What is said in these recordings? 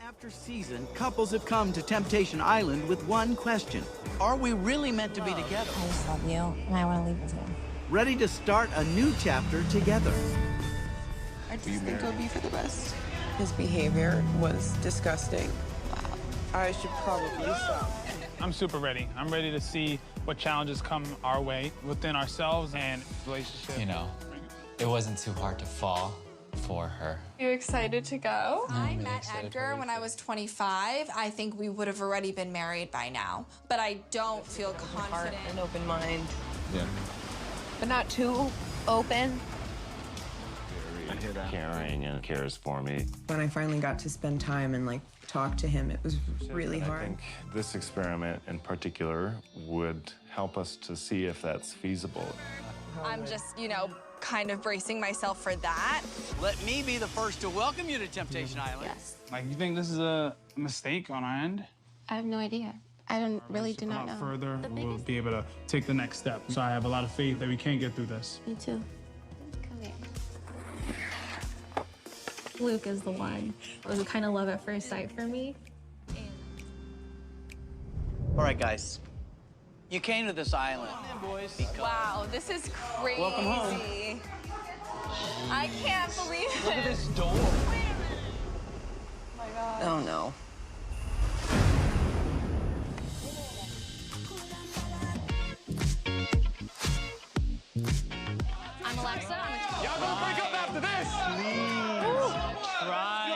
After season, couples have come to Temptation Island with one question. Are we really meant to be together? I just love you, and I want to leave with you. Ready to start a new chapter together. I just think it would be for the best. His behavior was disgusting. Wow. I should probably stop. I'm super ready. I'm ready to see what challenges come our way within ourselves and relationships. You know, it wasn't too hard to fall for her. You excited to go? I met Edgar when I was 25. I think we would have already been married by now, but I don't feel confident. Heart and open mind. Yeah. But not too open. Caring and cares for me. When I finally got to spend time and like talk to him, it was really hard. I think this experiment in particular would help us to see if that's feasible. I'm just, you know, kind of bracing myself for that. Let me be the first to welcome you to Temptation Island. Yes. Like, you think this is a mistake on our end? I have no idea. I really do not know. Further, we'll be able to take the next step. So I have a lot of faith that we can get through this. Me too. Come here. Luke is the one. It was kind of love at first sight for me. All right, guys. You came to this island. Wow, this is crazy. Welcome home. I can't believe it. Look at this door. Oh my God. Oh no. I'm Alexa. Y'all gonna break up after this? Try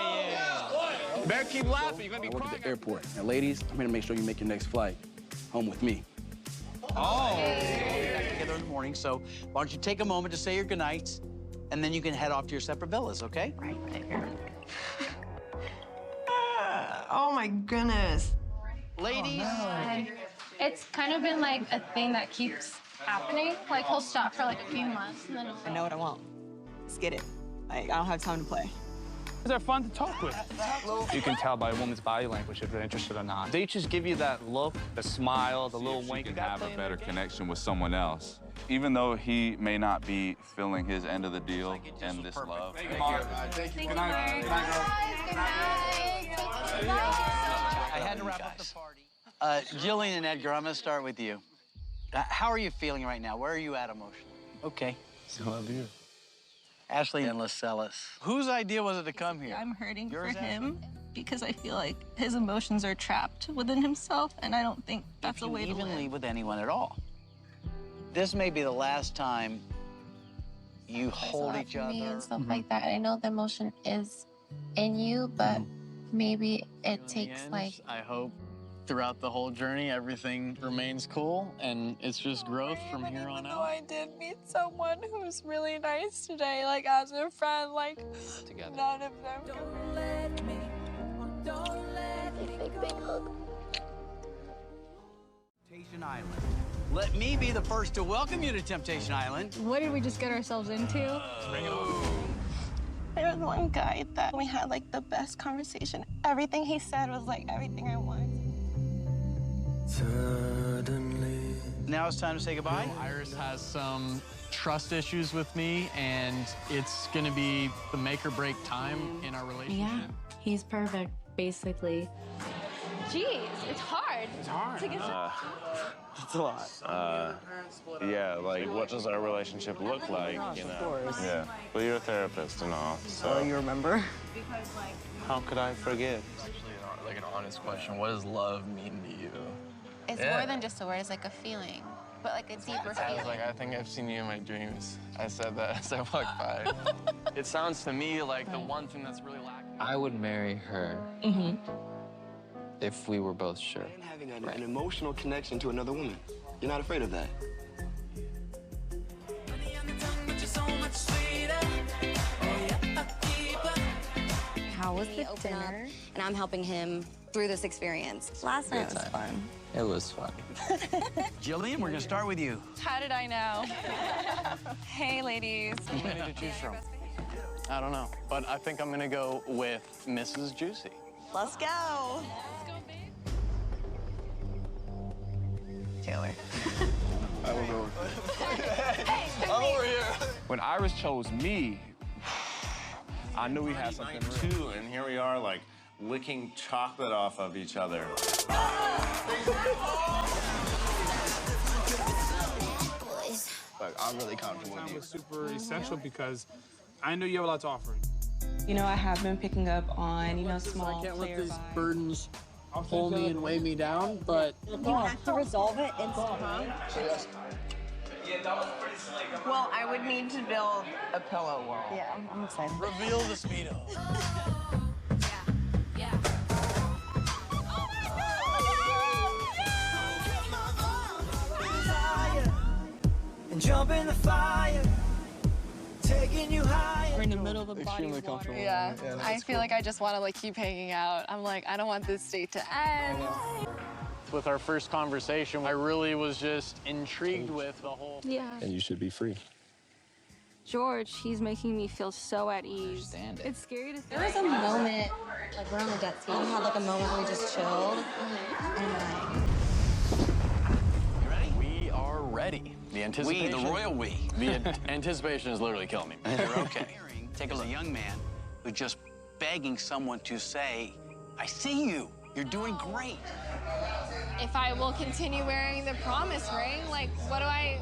it. Better keep laughing. You're gonna be I work crying. at the airport. Now, ladies, I'm here to make sure you make your next flight home with me. Oh. We'll be back together in the morning, so why don't you take a moment to say your goodnights, and then you can head off to your separate villas, okay? Right here. Oh my goodness. Ladies. It's kind of been like a thing that keeps happening. Like, he'll stop for like a few months, and then I know what I want. Let's get it. Like, I don't have time to play. They're fun to talk with. You can tell by a woman's body language if they're interested or not. They just give you that look, the smile, the little wink. You can have a better connection with someone else. Even though he may not be filling his end of the deal and this love. Thank you. Thank you. Good night. Good night. I had to wrap up the party. Jillian and Edgar, I'm gonna start with you. How are you feeling right now? Where are you at emotionally? Okay. So love you. Ashley and Lascelles. Whose idea was it to come here? I'm hurting Yours, for him because I feel like his emotions are trapped within himself, and I don't think that's a way to even live. leave with anyone at all. This may be the last time you hold each other. And stuff like that. I know the emotion is in you, but maybe it takes like. I hope throughout the whole journey, everything remains cool, and it's just growth from here on out. I did meet someone who's really nice today, like as a friend, like Together. none of them. Don't let me, don't let me go. Temptation Island. Let me be the first to welcome you to Temptation Island. What did we just get ourselves into? There was one guy that we had like the best conversation. Everything he said was like everything I wanted. Suddenly. Now it's time to say goodbye. Iris has some trust issues with me, and it's gonna be the make or break time in our relationship. Yeah, he's perfect, basically. Jeez, it's hard. It's hard. To get It's a lot. Yeah, like, what does our relationship look like, you know? Of course. Yeah. Well, you're a therapist and all, so. Oh, you remember? How could I forget? Actually, like an honest question, what does love mean to you? It's more than just a word, it's like a feeling, but like a deeper I was feeling. like, I think I've seen you in my dreams. I said that as I walked by. It sounds to me like the one thing that's really lacking. I would marry her if we were both sure. And having an emotional connection to another woman. You're not afraid of that. How was the dinner? And I'm helping him through this experience. Last night was fun. It was fun. Jillian, we're gonna start with you. How did I know? Hey, ladies. Which one to choose from? I don't know, but I think I'm gonna go with Mrs. Juicy. Let's go. Taylor. I will go. I'm over here. When Iris chose me, I knew we had something real. Too, and here we are, like, licking chocolate off of each other. Like, I'm really comfortable with Time you. was super essential because I know you have a lot to offer. You know, I have been picking up on, you know, small I can't player let these vibes. burdens pull me and weigh me down, but You have to resolve it instantly. Well, I would need to build a pillow wall. Yeah, I'm excited. reveal the speedo. And jump in the fire, taking you higher. We're in the middle of a body of water. Yeah, I feel like I just want to like keep hanging out. I'm like, I don't want this date to end. With our first conversation, I really was just intrigued with the whole. Yeah. And you should be free. George, he's making me feel so at ease. It's scary to think. There was a moment, like we're on the jet ski, we had like a moment where we just chilled. And like, We are ready. The anticipation. We, the royal we. The anticipation is literally killing me. We're okay. Take a look. A young man who's just begging someone to say, I see you. You're doing great. If I will continue wearing the promise ring, like what do I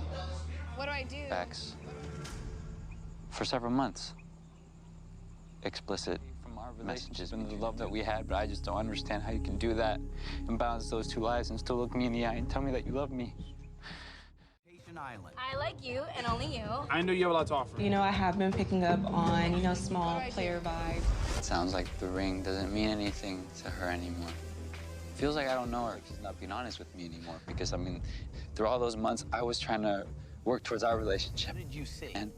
do? Facts. For several months. Explicit from our messages and the love that we had, but I just don't understand how you can do that and balance those two lives and still look me in the eye and tell me that you love me. I like you and only you. I know you have a lot to offer. You know, I have been picking up on, you know, small player vibes. It sounds like the ring doesn't mean anything to her anymore. Feels like I don't know her if she's not being honest with me anymore. Because, I mean, through all those months, I was trying to work towards our relationship. What did you see? And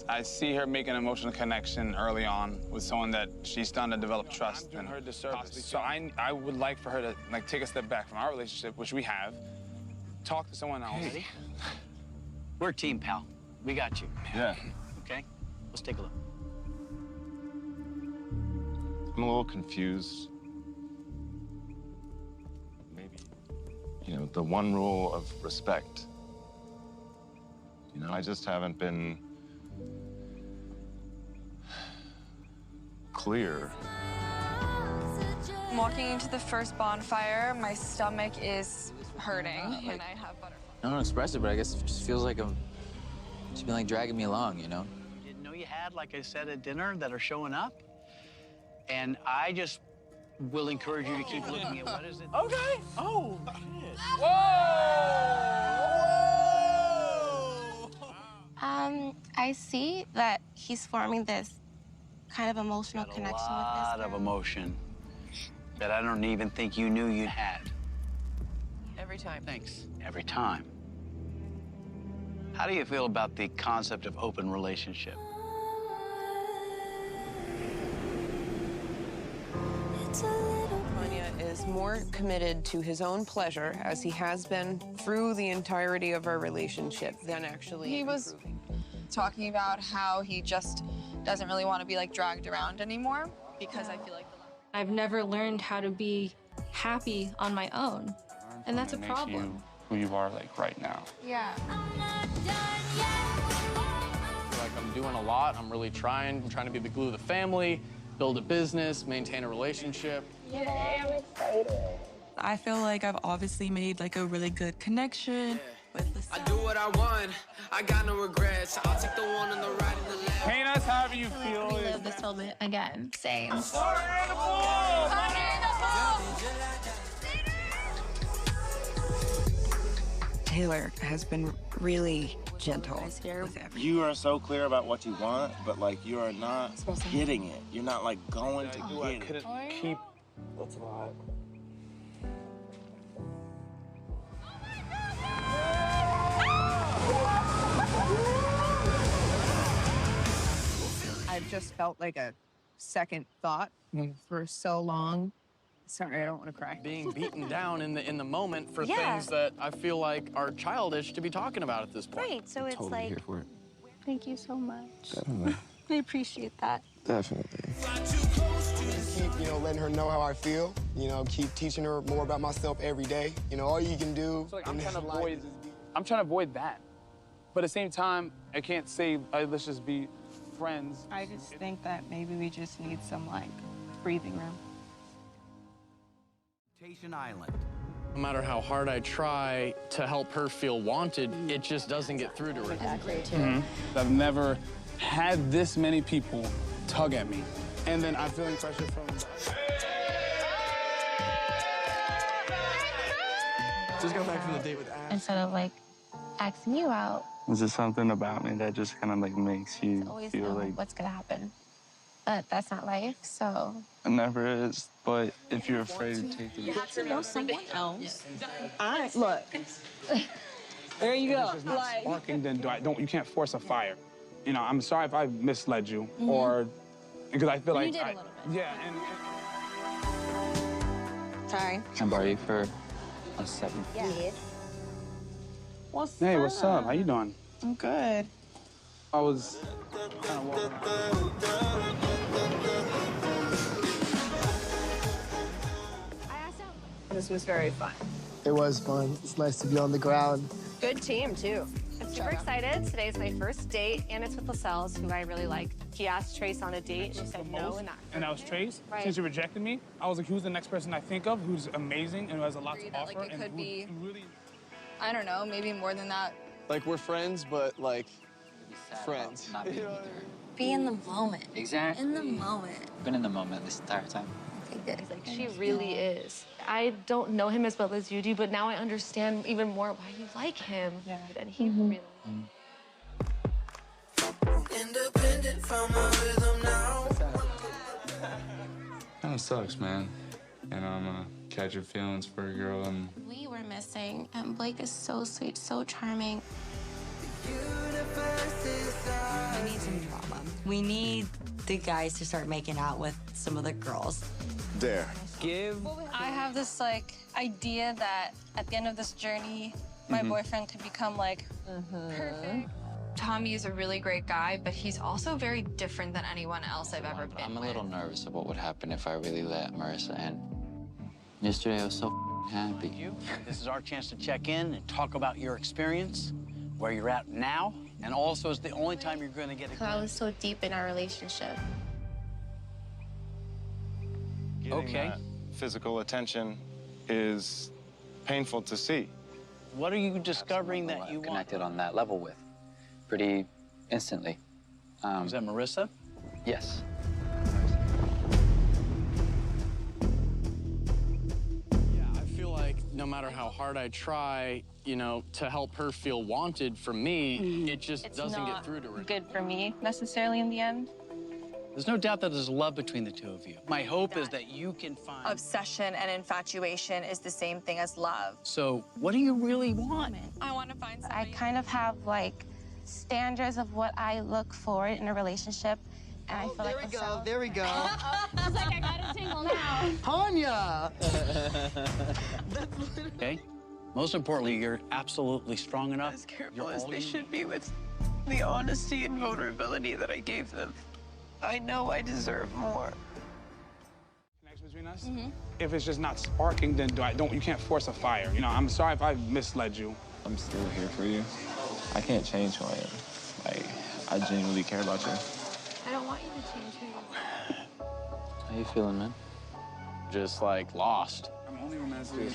I see her make an emotional connection early on with someone that she's starting to develop trust in. her disservice. So I would like for her to like take a step back from our relationship, which we have, talk to someone else. Hey. We're a team, pal. We got you. Yeah. Okay? Let's take a look. I'm a little confused. Maybe, you know, the one rule of respect. You know, I just haven't been clear. I'm walking into the first bonfire, my stomach is hurting, and I have butterflies. I don't express it, but I guess it just feels like she's been like dragging me along, you know? Didn't know you had, like I said, at dinner that are showing up. And I just will encourage you to keep looking at what is it. Okay. Oh, shit. I see that he's forming this kind of emotional connection with this A lot of girl. emotion that I don't even think you knew you had. Every time. Thanks. Every time. How do you feel about the concept of open relationship? Anya is more committed to his own pleasure, as he has been through the entirety of our relationship, than actually He was improving. talking about how he just doesn't really want to be like dragged around anymore because I feel like I've never learned how to be happy on my own. And that's a It makes problem. you who you are like right now. yeah. I feel like I'm doing a lot. I'm really trying. I'm trying to be the glue of the family, build a business, maintain a relationship. I feel like I've obviously made like a really good connection with the I do what I want. I got no regrets. I'll take the one on the right and the left. Paint us however you feel. Relive this moment again. Same. Taylor has been really gentle with everything. You are so clear about what you want, but like you are not getting it. You're not like going to I get it. couldn't keep. That's a lot. I've just felt like a second thought for so long. Sorry, I don't want to cry. Being beaten down in the moment for Yeah. things that I feel like are childish to be talking about at this point. Right, so it's Totally like, here for it. Thank you so much. Definitely. I appreciate that. Definitely. Keep, you know, letting her know how I feel. You know, keep teaching her more about myself every day. You know, all you can do. So like, I'm in trying to this life avoid. is just be- I'm trying to avoid that, but at the same time, I can't say let's just be friends. I just think that maybe we just need some like breathing room. Island. No matter how hard I try to help her feel wanted, it just doesn't get through to her. I've never had this many people tug at me. And then I'm feeling pressure from... Just got back from the date with Ash. Instead of like asking you out. Is there something about me that just kind of like makes you Always feel know like... what's gonna happen. But that's not life, so. It never is, but if you're afraid to take the You have to know someone else. Look. There you go. If it's not sparking, then you can't force a fire. You know, I'm sorry if I misled you, or because I feel like you did a little bit. Yeah, and Sorry. Can I borrow you for a second? Yeah. What's hey, up? what's up? How you doing? I'm good. I was kind of walking around. This was very fun. It was fun. It's nice to be on the ground. Good team, too. I'm super excited. Today's my first date, and it's with Lascelles, who I really like. He asked Trace on a date, and she said no, And that was Trace. Right. Since you rejected me, I was like, who's the next person I think of who's amazing and who has a lot to offer? Like, it and could who be, really... I don't know, maybe more than that. Like, we're friends, but, like, friends. Not being there. Be in the moment. Exactly. In the moment. Been in the moment this entire time. Okay, good. like, she really is. I don't know him as well as you do, but now I understand even more why you like him. Yeah. And he really... Independent from my rhythm now. Kind of sucks, man. And I'm catch your feelings for a girl and... We were missing, and Blake is so sweet, so charming. We need some drama. We need the guys to start making out with some of the girls. Dare. I have this like idea that at the end of this journey, my boyfriend could become like perfect. Tommy is a really great guy, but he's also very different than anyone else I've ever been I'm a little nervous of what would happen if I really let Marissa in. Yesterday, I was so happy. This is our chance to check in and talk about your experience, where you're at now, and also it's the only time you're going to get a I was so deep in our relationship. Okay. Physical attention is painful to see. What are you discovering that you want? Connected on that level with, pretty instantly. Is that Marissa? Yes. Yeah, I feel like no matter how hard I try, you know, to help her feel wanted from me, it just doesn't get through to her. Good for me necessarily in the end. There's no doubt that there's love between the two of you. My hope is that you can find... Obsession and infatuation is the same thing as love. So what do you really want? I want to find I kind of have like standards of what I look for in a relationship, and I feel like There we go. I was like, I got a tingle now. Tanya! Okay? Most importantly, you're absolutely strong enough. As careful as they should be with the honesty and vulnerability that I gave them. I know I deserve more. Connection between us? If it's just not sparking, then you can't force a fire. You know, I'm sorry if I misled you. I'm still here for you. I can't change who I am. Like, I genuinely care about you. I don't want you to change who you are. How you feeling, man? Just like lost. I'm only romantic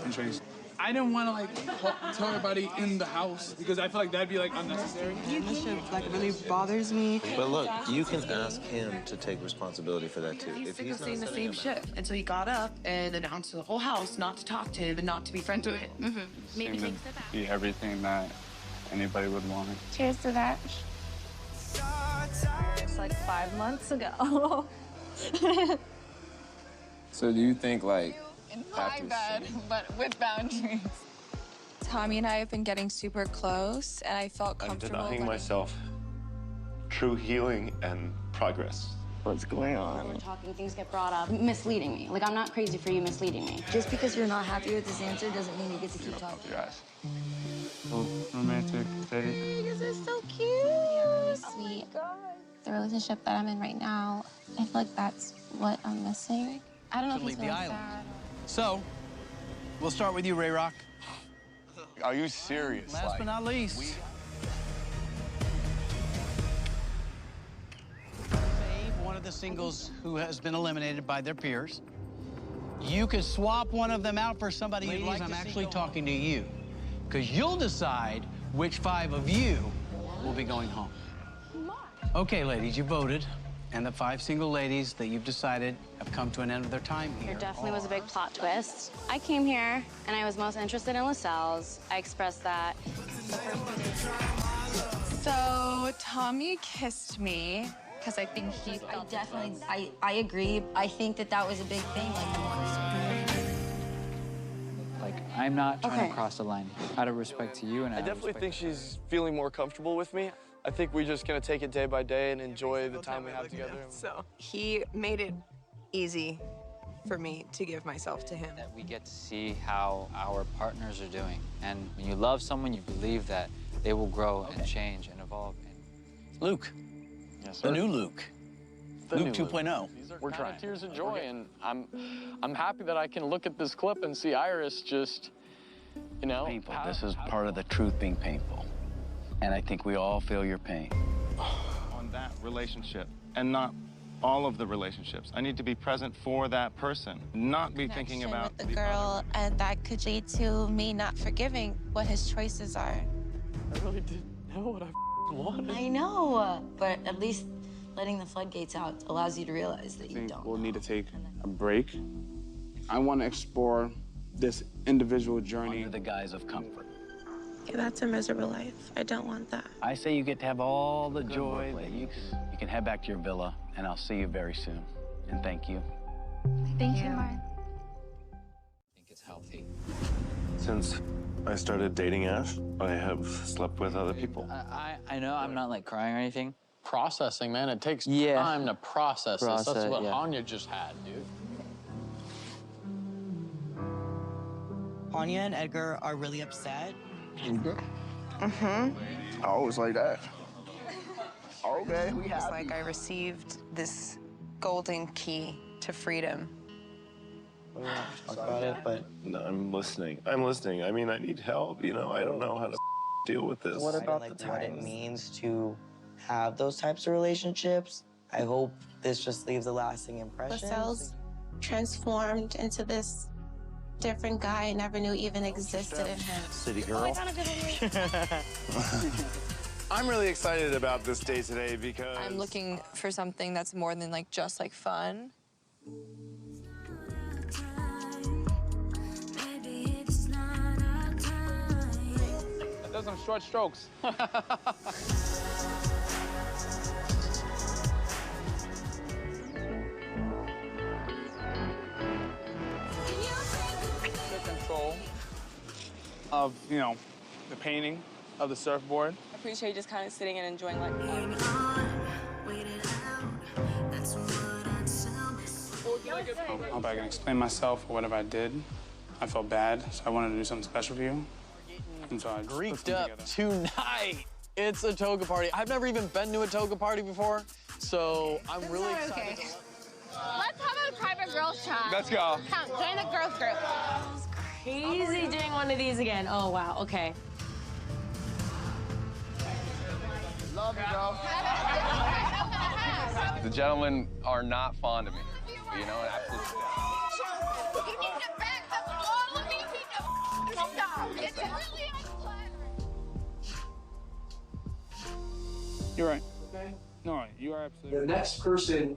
and Trace. I didn't want to like tell everybody in the house because I feel like that'd be like unnecessary. Relationship like really bothers me. But look, you can ask him to take responsibility for that too. He's sick of seeing the same shit. And so he got up and announced to the whole house not to talk to him and not to be friends with him. Maybe take that back. Be everything that anybody would want. cheers to that. It's like 5 months ago. So do you think like in my bed, but with boundaries. Tommy and I have been getting super close, and I felt comfortable. I'm denying myself true healing and progress. What's going on? We're talking, things get brought up, misleading me. Like, I'm not crazy for you misleading me. Just because you're not happy with this answer doesn't mean you get to keep talking. Guys. Romantic date. This is so cute. Sweet. The relationship that I'm in right now, I feel like that's what I'm missing. I don't know if he's feeling sad. So, we'll start with you, Ray Rock. Are you serious? Last but not least. Save one of the singles who has been eliminated by their peers. you could swap one of them out for somebody you'd like to see. I'm actually talking to you, because you'll decide which 5 of you will be going home. Okay, ladies, you voted. And the 5 single ladies that you've decided have come to an end of their time here. There definitely was a big plot twist. I came here, and I was most interested in LaSalle's. I expressed that. So Tommy kissed me because I think he felt I agree. I think that was a big thing. Like, I'm not trying to cross the line out of respect to you and I definitely think she's feeling more comfortable with me. I think we're just gonna take it day by day and enjoy the time we have together. So he made it easy for me to give myself to him. That we get to see how our partners are doing. And when you love someone, you believe that they will grow and change and evolve. Luke. Yes, sir. The new Luke. Luke 2.0. We're trying. Tears of joy, and I'm happy that I can look at this clip and see Iris just, you know. Painful. This is part of the truth being painful. And I think we all feel your pain. On that relationship, and not all of the relationships. I need to be present for that person, not be thinking about with the girl, and that could lead to me not forgiving what his choices are. I really didn't know what I wanted. I know, but at least letting the floodgates out allows you to realize that you don't. We'll need to take a break. I want to explore this individual journey. Under the guise of comfort. Yeah, that's a miserable life. I don't want that. I say you get to have all the joy that you can head back to your villa, and I'll see you very soon. And thank you. Thank you, Mark. I think it's healthy. Since I started dating Ash, I have slept with other people. I know I'm not like crying or anything. Processing, man. It takes time to process this. That's what yeah. Anya just had, dude. Anya and Edgar are really upset. I always like that. Okay, we have. It's like I received this golden key to freedom. Talk about it, but no, I'm listening. I'm listening. I mean, I need help. You know, I don't know how to deal with this. What about what it means to have those types of relationships? I hope this just leaves a lasting impression. LaSalle's transformed into this different guy I never knew even existed in him. City girl. I'm really excited about this day today because I'm looking for something that's more than like just like fun. That does some short strokes. Control of, you know, the painting of the surfboard. I appreciate you just kind of sitting and enjoying life. I hope I can explain myself or whatever I did. I felt bad, so I wanted to do something special for you. And so I Greeked up tonight. It's a toga party. I've never even been to a toga party before, so I'm really excited. Okay. Let's have a private girls chat. Let's go. Come, join the girls group. Crazy doing one of these again. Oh, wow, okay. Love you, bro. The gentlemen are not fond of me, you know, absolutely. You're right. No, you are absolutely right. The next person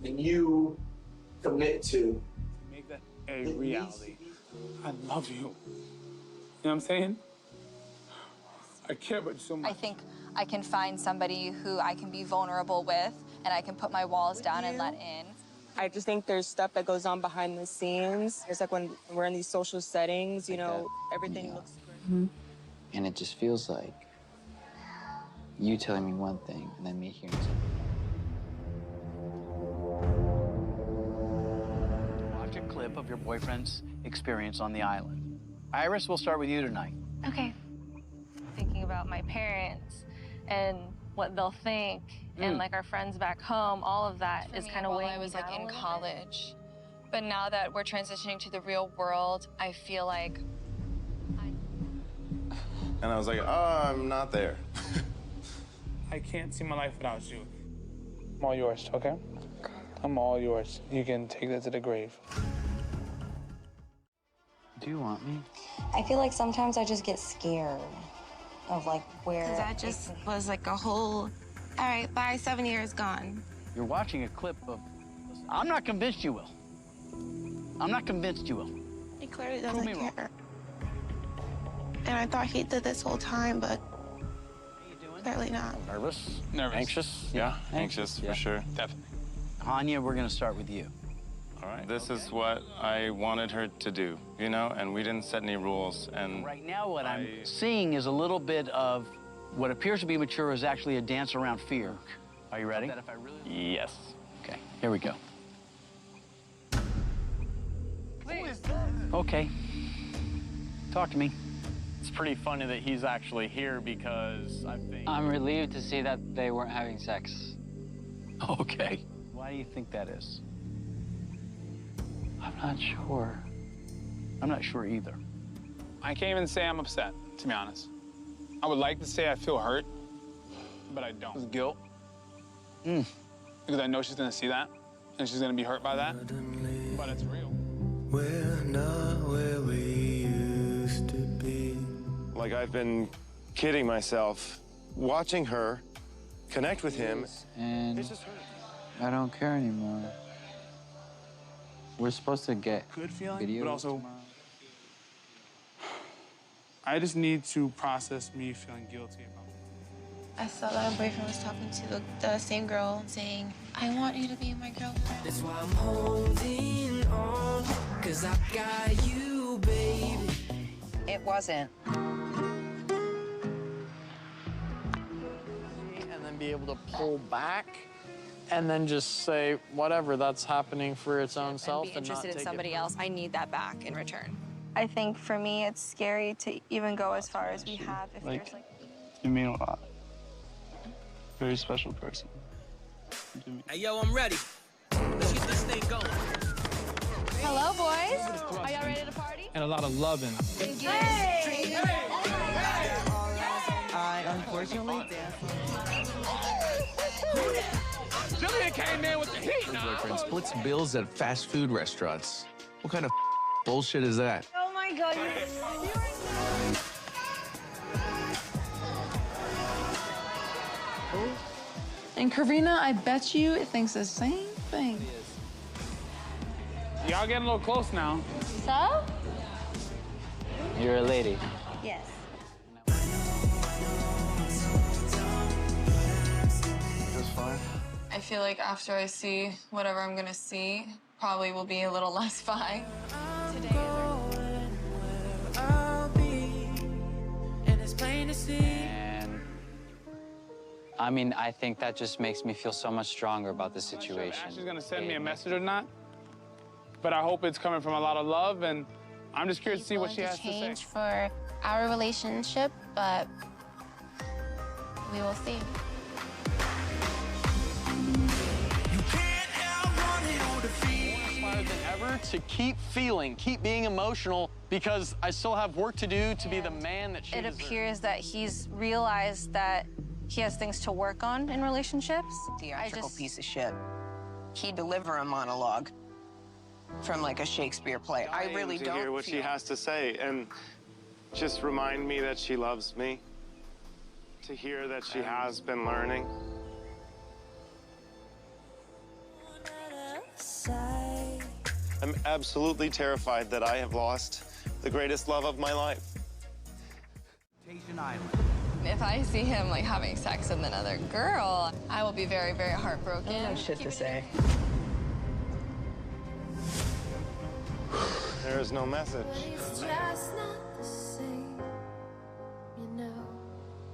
that you commit to. Make that a reality. I love you. You know what I'm saying? I care about you so much. I think I can find somebody who I can be vulnerable with and I can put my walls down and let in. I just think there's stuff that goes on behind the scenes. It's like when we're in these social settings, you know, everything looks great. And it just feels like you telling me one thing and then me hearing something. Watch a clip of your boyfriend's experience on the island. Iris, we'll start with you tonight. Okay. Thinking about my parents and what they'll think and like our friends back home, all of that is kind of weighing I was me like down in a little college. But now that we're transitioning to the real world, I feel like And I was like, oh, I'm not there. I can't see my life without you. I'm all yours, okay? I'm all yours. You can take that to the grave. Do you want me? I feel like sometimes I just get scared of like where. Because that just was like a whole, all right, bye, 7 years gone. You're watching a clip of. I'm not convinced you will. I'm not convinced you will. He clearly doesn't care. And I thought he did this whole time, but clearly not. Nervous? Nervous. Anxious? Yeah, anxious for sure. Definitely. Hanya, we're gonna start with you. All right. This is what I wanted her to do, you know, and we didn't set any rules. And Right now, what I'm seeing is a little bit of what appears to be mature is actually a dance around fear. Are you ready? Yes. Okay, here we go. Okay. Talk to me. It's pretty funny that he's actually here because I think... I'm relieved to see that they weren't having sex. Okay. Why do you think that is? I'm not sure. I'm not sure either. I can't even say I'm upset, to be honest. I would like to say I feel hurt, but I don't. It's guilt. Because I know she's gonna see that, and she's gonna be hurt by that, but it's real. We're not where we used to be. Like I've been kidding myself, watching her connect with him. And I don't care anymore. We're supposed to get Good feeling, videos but also tomorrow. I just need to process me feeling guilty about it. I saw that my boyfriend was talking to the same girl saying, I want you to be my girlfriend. That's why I'm holding on, 'cause I got you, baby. It wasn't. And then be able to pull back and then just say, whatever, that's happening for its own self. And be interested in somebody else. I need that back in return. I think for me, it's scary to even go as far as we have if there's like. You mean a lot. Very special person. Hey, yo, I'm ready. Let's get this thing going. Hello, boys. Are y'all ready to party? And a lot of loving. Hey! I unfortunately Jillian came in with the heat. Boyfriend splits bills at fast food restaurants. What kind of bullshit is that? Oh my God. And Karina, I bet you it thinks the same thing. Y'all getting a little close now. So? You're a lady. Yes. Just fine. I feel like after I see whatever I'm gonna see, probably will be a little less fine. Today And I mean, I think that just makes me feel so much stronger about the situation. She's gonna send me a message or not, but I hope it's coming from a lot of love, and I'm just curious to see what she has to say. Change for our relationship, but we will see. Inspired than ever to keep feeling, keep being emotional, because I still have work to do to be the man that she It deserves. appears that he's realized that he has things to work on in relationships. Theatrical piece of shit. He deliver a monologue from like a Shakespeare play. I really to don't hear what she feel- has to say and just remind me that she loves me. To hear that she has been learning. I'm absolutely terrified that I have lost the greatest love of my life. If I see him like having sex with another girl, I will be very, very heartbroken. I have shit to say. There is no message.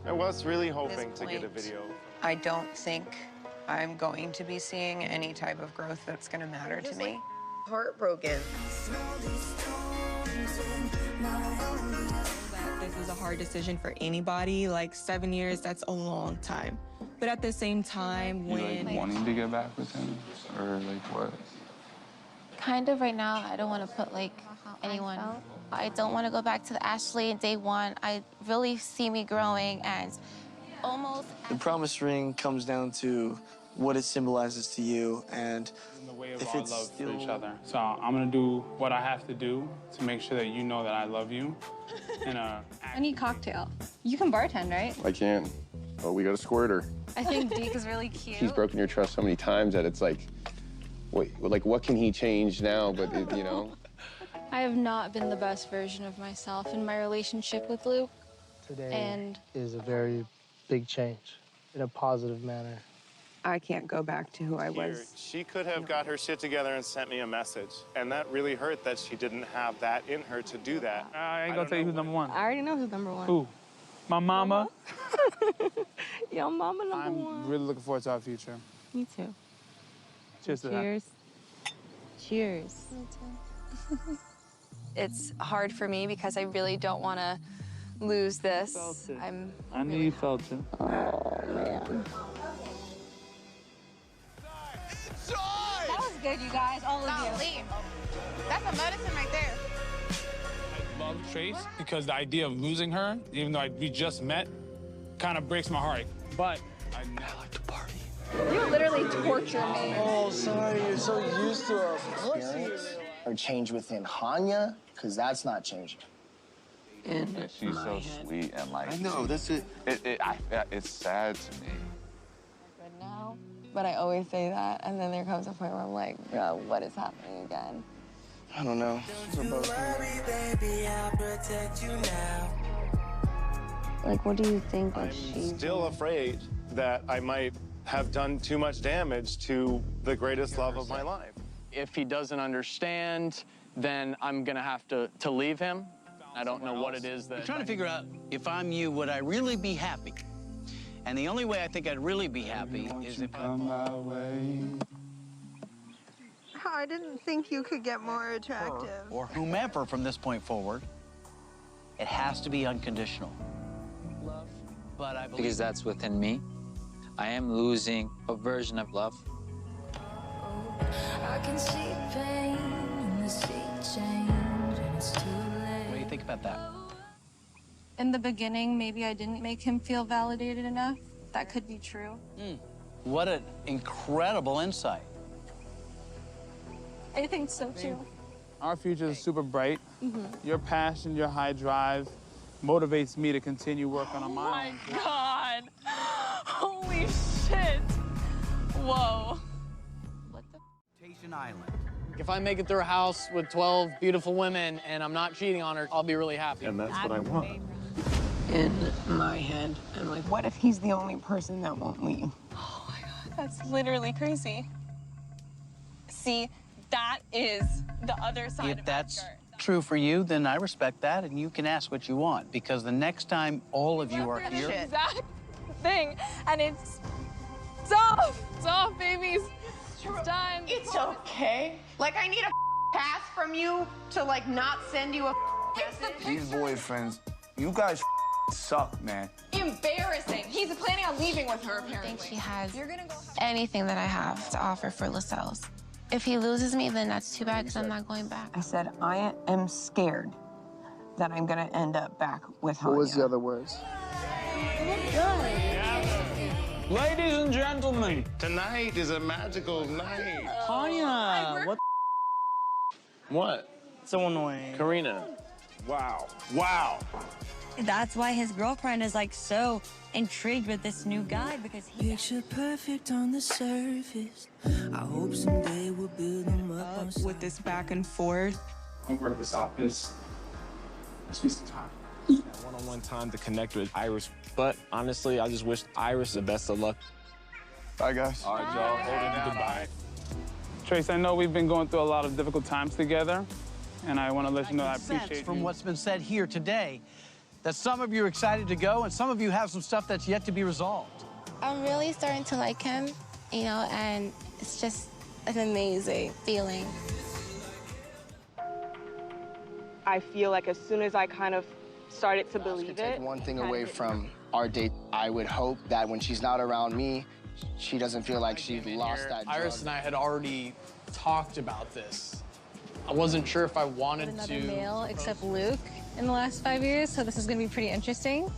I was really hoping to get a video. I don't think I'm going to be seeing any type of growth that's going to matter to me. Heartbroken. This is a hard decision for anybody. Like 7 years, that's a long time. But at the same time, You when like wanting to get back with him? Or like what? Kind of right now, I don't want to put like anyone. I don't want to go back to the Ashley in day one. I really see me growing and almost. The promise ring comes down to what it symbolizes to you, and In the way of our love for each other. So I'm gonna do what I have to do to make sure that you know that I love you. And I need cocktail. You can bartend, right? I can. But we got a squirter. I think Deke is really cute. He's broken your trust so many times that it's like, wait, like what can he change now? But you know. I have not been the best version of myself in my relationship with Luke. Today is a very big change in a positive manner. I can't go back to who I was. She could have got her shit together and sent me a message. And that really hurt that she didn't have that in her to do that. I ain't gonna tell you who's number one. I already know who's number one. Who? My mama. Yo, mama number one. I'm really looking forward to our future. Me too. Cheers to that. Cheers. Cheers. Me too. It's hard for me because I really don't want to lose this. I knew you felt it. Oh, man. That was good, you guys, all of you. Leave. That's a medicine right there. I love Trace because the idea of losing her, even though we just met, kind of breaks my heart. But I like to party. You literally torture me. Oh, sorry, you're so used to a experience. Or change within Hanya, because that's not changing. She's so sweet and like. I know, that's it. It's sad to me. Good now, but I always say that, and then there comes a point where I'm like, bro, what is happening again? I don't know. Like, what do you think? I'm still afraid that I might have done too much damage to the greatest love of my life. If he doesn't understand, then I'm gonna have to leave him. I don't know what it is that... I'm trying to figure out, if I'm you, would I really be happy? And the only way I think I'd really be happy is if I didn't think you could get more attractive. or whomever from this point forward, it has to be unconditional. But I believe... Because that's within me. I am losing a version of love. I can see pain in the sea change, and it's too late. What do you think about that? In the beginning, maybe I didn't make him feel validated enough. That could be true. What an incredible insight. I think so, too. Our future is super bright. Your passion, your high drive motivates me to continue working on mine. Oh, my God. Holy shit. Whoa. Island. If I make it through a house with 12 beautiful women and I'm not cheating on her, I'll be really happy. And that's what I want. In my head, I'm like, what if he's the only person that won't leave? Oh, my God. That's literally crazy. See, that is the other side of If that's true for you, then I respect that, and you can ask what you want, because the next time all of you are here... The exact thing, and it's off. It's off, babies. It's done. It's okay. Like, I need a pass from you to, like, not send you a message. These boyfriends, you guys suck, man. Embarrassing. He's planning on leaving with her, apparently. I think she has anything that I have to offer for Lascelles. If he loses me, then that's too bad, because I'm not going back. I said, I am scared that I'm gonna end up back with Hanya. What was the other words? Ladies and gentlemen, tonight is a magical night. Hanya, what? What? So annoying. Karina. Wow. Wow. That's why his girlfriend is like so intrigued with this new guy, because he... Picture perfect on the surface. I hope someday we'll build them up with this back and forth. I'm part of this office. Let's be some time. One-on-one time to connect with Iris. But honestly, I just wish Iris the best of luck. Bye, guys. All right, y'all. Hold it down. Goodbye. Trace, I know we've been going through a lot of difficult times together, and I want to let you know I appreciate from you. what's been said here today, that some of you are excited to go, and some of you have some stuff that's yet to be resolved. I'm really starting to like him, you know, and it's just an amazing feeling. I feel like as soon as I kind of started to believe it. Take one thing away from our date. I would hope that when she's not around me, she doesn't feel like she lost that drug. Iris and I had already talked about this. I wasn't sure if I wanted Another to... male except Luke in the last 5 years, so this is going to be pretty interesting. We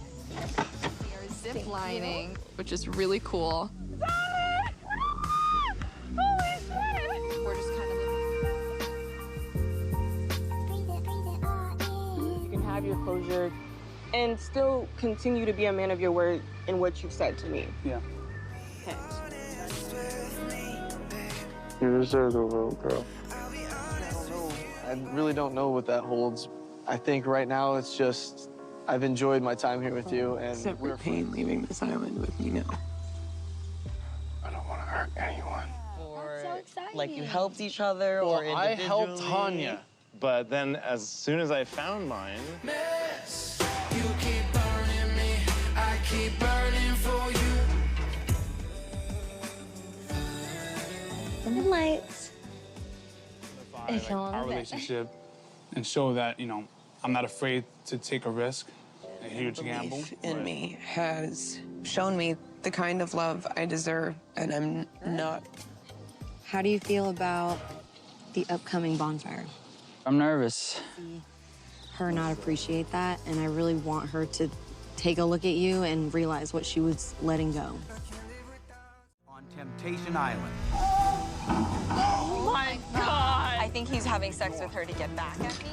are zip lining, which is really cool. Holy shit! We're just have your closure and still continue to be a man of your word in what you've said to me. Yeah. Okay. You deserve the world, girl. I really don't know what that holds. I think right now it's just, I've enjoyed my time here with you, and Separate pain leaving this island with me now. I don't want to hurt anyone. Or like you helped each other, or Well, I helped individually. Tanya, but then as soon as I found mine, You keep burning me, I keep burning for you. Dim lights. Like, our relationship and show that, you know, I'm not afraid to take a risk, a huge gamble. Belief in me has shown me the kind of love I deserve, and I'm not. How do you feel about the upcoming bonfire? I'm nervous. Her not appreciate that, and I really want her to take a look at you and realize what she was letting go. On Temptation Island. Oh my God! I think he's having sex with her to get back at me.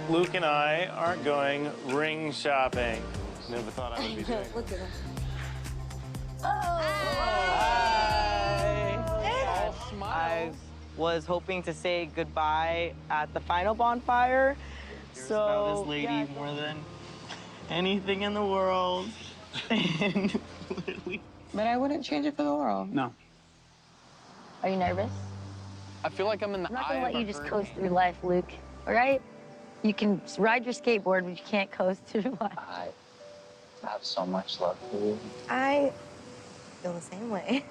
Luke and I are going ring shopping. Never thought I would be doing Look at him. I was hoping to say goodbye at the final bonfire. So this lady more than anything in the world. And literally. But I wouldn't change it for the world. No. Are you nervous? I feel like I'm in the I'm not eye gonna let of you a just hurricane. coast through life, Luke. All right? You can ride your skateboard, but you can't coast through life. I have so much love for you. I feel the same way.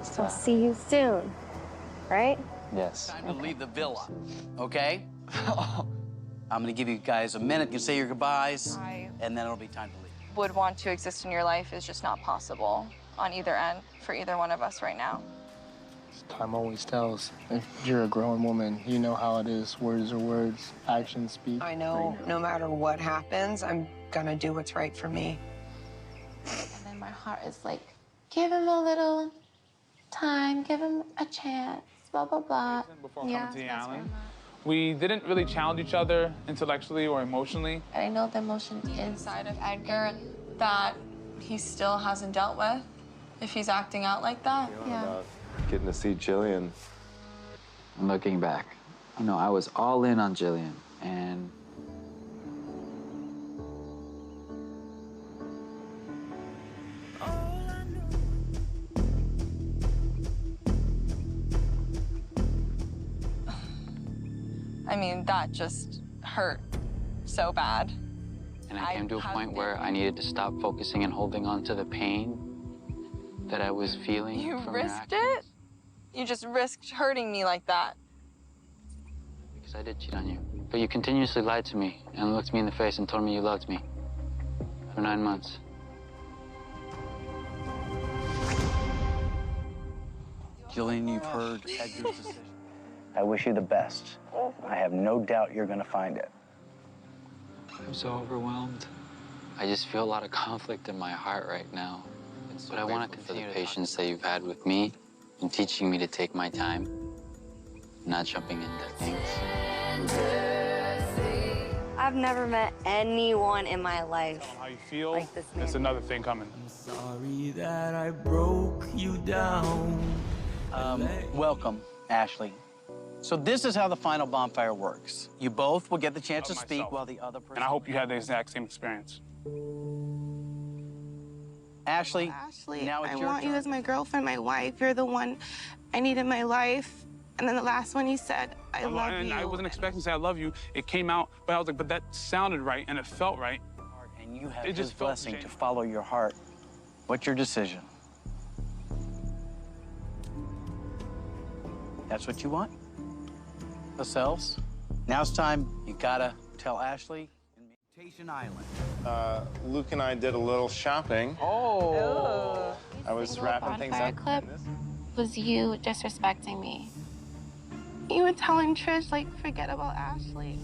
So I'll see you soon, right? Yes. Time to leave the villa, okay? I'm gonna give you guys a minute. You say your goodbyes, and then it'll be time to leave. Would want to exist in your life is just not possible on either end for either one of us right now. Time always tells. If you're a grown woman, you know how it is. Words are words, actions speak. I know no matter what happens, I'm gonna do what's right for me. And then my heart is like, give him a little time, give him a chance, blah, blah, blah. Before coming to the island, we didn't really challenge each other intellectually or emotionally. I know the emotion Inside of Edgar that he still hasn't dealt with if he's acting out like that. Yeah. Getting to see Jillian. Looking back, you know, I was all in on Jillian, and I mean, that just hurt so bad. And I came to a point where I needed to stop focusing and holding on to the pain that I was feeling. You from risked it? You just risked hurting me like that. Because I did cheat on you. But you continuously lied to me and looked me in the face and told me you loved me for 9 months. Jillian, you've heard Edgar's decision. I wish you the best. I have no doubt you're gonna find it. I'm so overwhelmed. I just feel a lot of conflict in my heart right now. But I want to continue the patience that you've had with me and teaching me to take my time, not jumping into things. I've never met anyone in my life How you feel? like this man. It's another thing coming. Sorry that I broke you down. Welcome, Ashley. So this is how the final bonfire works. You both will get the chance to speak while the other person... And I hope you had the exact same experience. Ashley, Ashley, now it's I your want turn. you as my girlfriend, my wife. You're the one I need in my life. And then the last one you said, I love and you. I wasn't expecting to say I love you. It came out, but I was like, but that sounded right and it felt right. And you have It his just felt blessing to genuine. follow your heart. What's your decision? That's what you want? Yourselves? Now it's time. You gotta tell Ashley. Temptation Island. Luke and I did a little shopping. Oh. I was wrapping things Bonfire up. clip was you disrespecting me. You were telling Trish, like, forget about Ashley.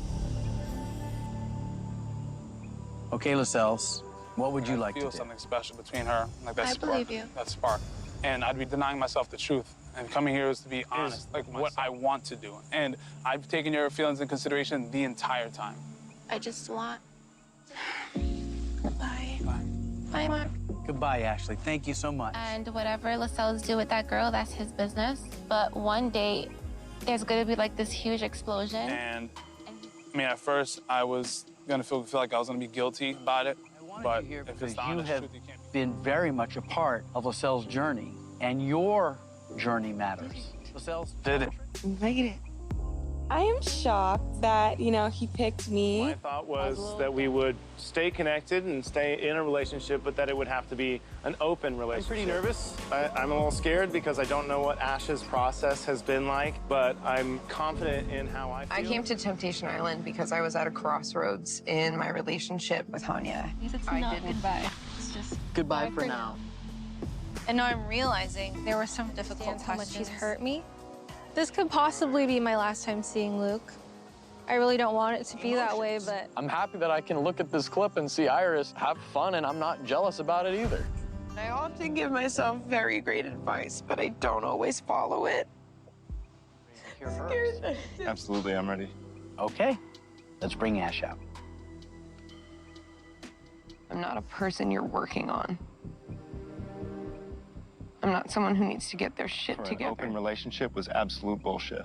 Okay, Lascelles, what would you like to feel do? something special between her, like that I spark. believe you. That spark. And I'd be denying myself the truth And coming here is to be honest, like what I want to do. And I've taken your feelings in consideration the entire time. I just want... Bye. Bye. Bye, Mark. Goodbye, Ashley. Thank you so much. And whatever Lascelles do with that girl, that's his business. But one day, there's gonna be like this huge explosion. And I mean, at first, I was gonna feel like I was gonna be guilty about it. But if it's the honest truth, you can't been very much a part of Lascelles' journey, and your journey matters. Lascelles did it. Made it. I am shocked that, you know, he picked me. My thought was that we would stay connected and stay in a relationship, but that it would have to be an open relationship. I'm pretty nervous. I'm a little scared because I don't know what Ash's process has been like, but I'm confident in how I feel. I came to Temptation Island because I was at a crossroads in my relationship with Hanya. I didn't. Goodbye. It's just Goodbye for now. And now I'm realizing there were some difficult questions. How much he's hurt me. This could possibly be my last time seeing Luke. I really don't want it to be that way, but... I'm happy that I can look at this clip and see Iris have fun, and I'm not jealous about it either. I often give myself very great advice, but I don't always follow it. Absolutely, I'm ready. Okay, let's bring Ash out. I'm not a person you're working on. I'm not someone who needs to get their shit For together. An open relationship was absolute bullshit.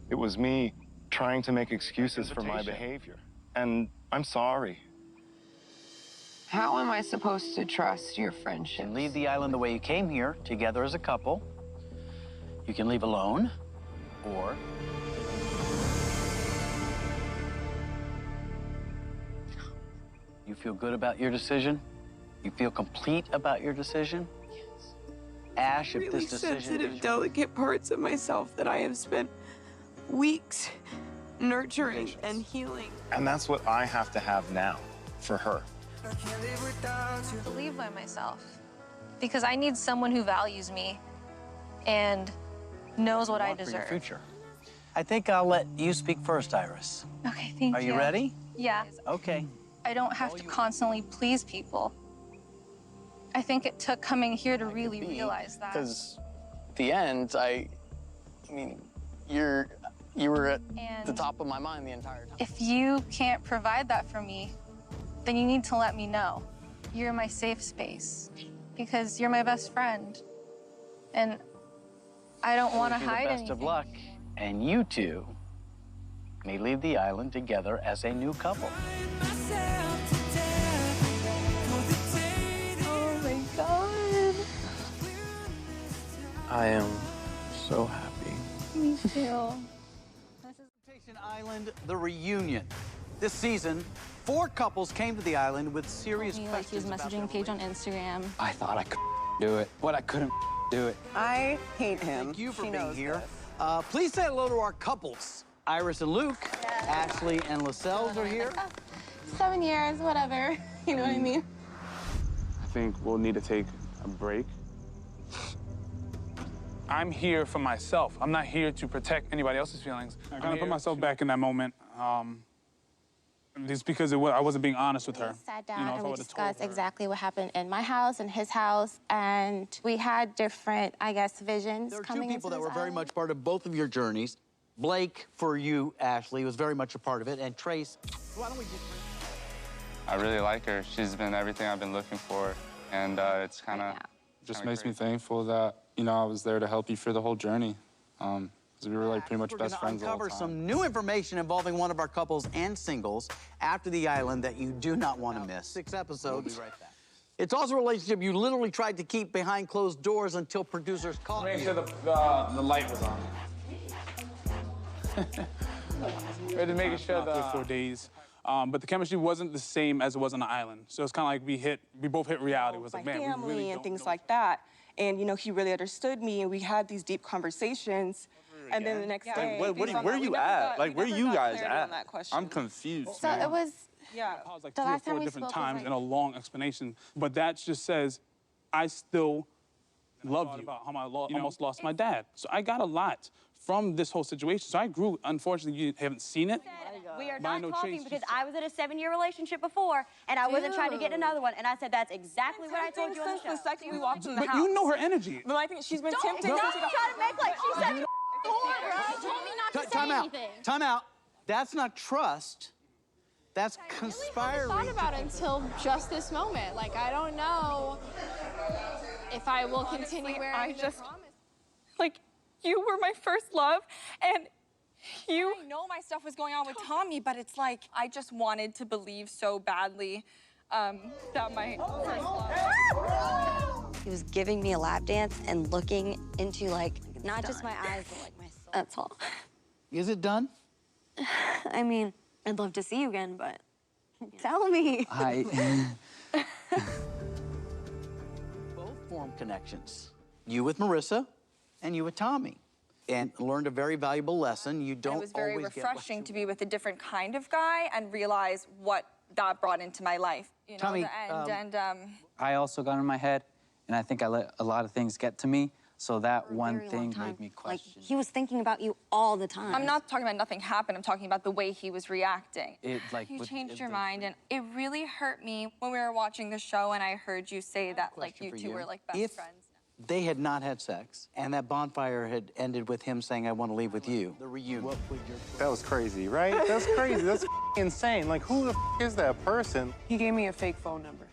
It was me trying to make excuses for my behavior. And I'm sorry. How am I supposed to trust your friendship? You can leave the island the way you came here, together as a couple. You can leave alone, or... You feel good about your decision? You feel complete about your decision? Ash, if Really this decision sensitive, is delicate parts of myself that I have spent weeks nurturing and healing. And that's what I have to have now for her. Believe by myself. Because I need someone who values me and knows what I for your deserve. future. I think I'll let you speak first, Iris. Okay, thank you. Are you ready? Yeah. Okay. I don't have to constantly please people. I think it took coming here to really realize that. Because at the end, I mean, you were at the top of my mind the entire time. If you can't provide that for me, then you need to let me know. You're my safe space because you're my best friend. And I don't want to hide anything. Best of luck. And you two may leave the island together as a new couple. Oh my God. I am so happy. Me too. Temptation Island, the reunion. This season, 4 couples came to the island with serious questions. He was messaging Paige on Instagram. I thought I could do it, but I couldn't do it. I hate him. Thank you for She being knows here. this. Please say hello to our couples. Iris and Luke, Ashley and Lascelles are here. 7 years, whatever. You know what I mean? I think we'll need to take a break. I'm here for myself. I'm not here to protect anybody else's feelings. I kind of put myself back in that moment. Just because I wasn't being honest with her. We sat down and we if I would've told discussed her. exactly what happened in my house and his house, and we had different, I guess, visions There are 2 coming people that into were this very island. much part of both of your journeys. Blake, for you, Ashley, was very much a part of it, and Trace. Why don't we just... I really like her. She's been everything I've been looking for, and it's kind of just makes me thankful that, you know, I was there to help you through the whole journey. Because we were like pretty much best friends all the uncover time. some new information involving one of our couples and singles after the island that you do not want to miss. 6 episodes. We'll be right back. It's also a relationship you literally tried to keep behind closed doors until producers caught you. Make sure the light was on. We're just making sure the 4 days. But the chemistry wasn't the same as it was on the island. So it's kind of like we both hit reality. It was like, man, family we really and things like that. And, you know, he really understood me, and we had these deep conversations. And then the next day, Where are you at? Like, where are you guys at? I'm confused. So it was, Paused like the 3 or last 4 time we different spoke was times like- in a long explanation. But that just says, I still love you. About how I almost lost my dad. So I got a lot from this whole situation. So I grew. Unfortunately, you haven't seen it. We are But I not know talking Chase because just- I was in a 7-year relationship before, and I wasn't trying to get another one. And I said that's exactly what I told you on the show. The second we walked in the But house. you know her energy. But I think she's been tempted. Don't try to make like she said. She told me not to say Time out. anything. Time out. That's not trust. That's conspiring. I really haven't thought about it until just this moment. Like, I don't know if I will continue wearing the promise. Like, you were my first love, and I know my stuff was going on with Tommy, but it's like, I just wanted to believe so badly that my first love. He was giving me a lap dance and looking into, like, not just my eyes, but, like, my soul. That's all. Is it done? I mean, I'd love to see you again, but tell me. Both form connections. You with Marissa and you with Tommy. And learned a very valuable lesson. You don't It was very always get what refreshing to be with a different kind of guy and realize what that brought into my life. You know, Tommy, the end, I also got in my head, and I think I let a lot of things get to me. So that one very long thing time. made me question. He was thinking about you all the time. I'm not talking about nothing happened. I'm talking about the way he was reacting. It, like, You with- changed it- your mind, and it really hurt me when we were watching the show and I heard you say that, like, you for two you. were like best If friends. they had not had sex and that bonfire had ended with him saying, I want to leave with you, the reunion. That was crazy, right? That's crazy. That's insane. Like, who the is that person? He gave me a fake phone number.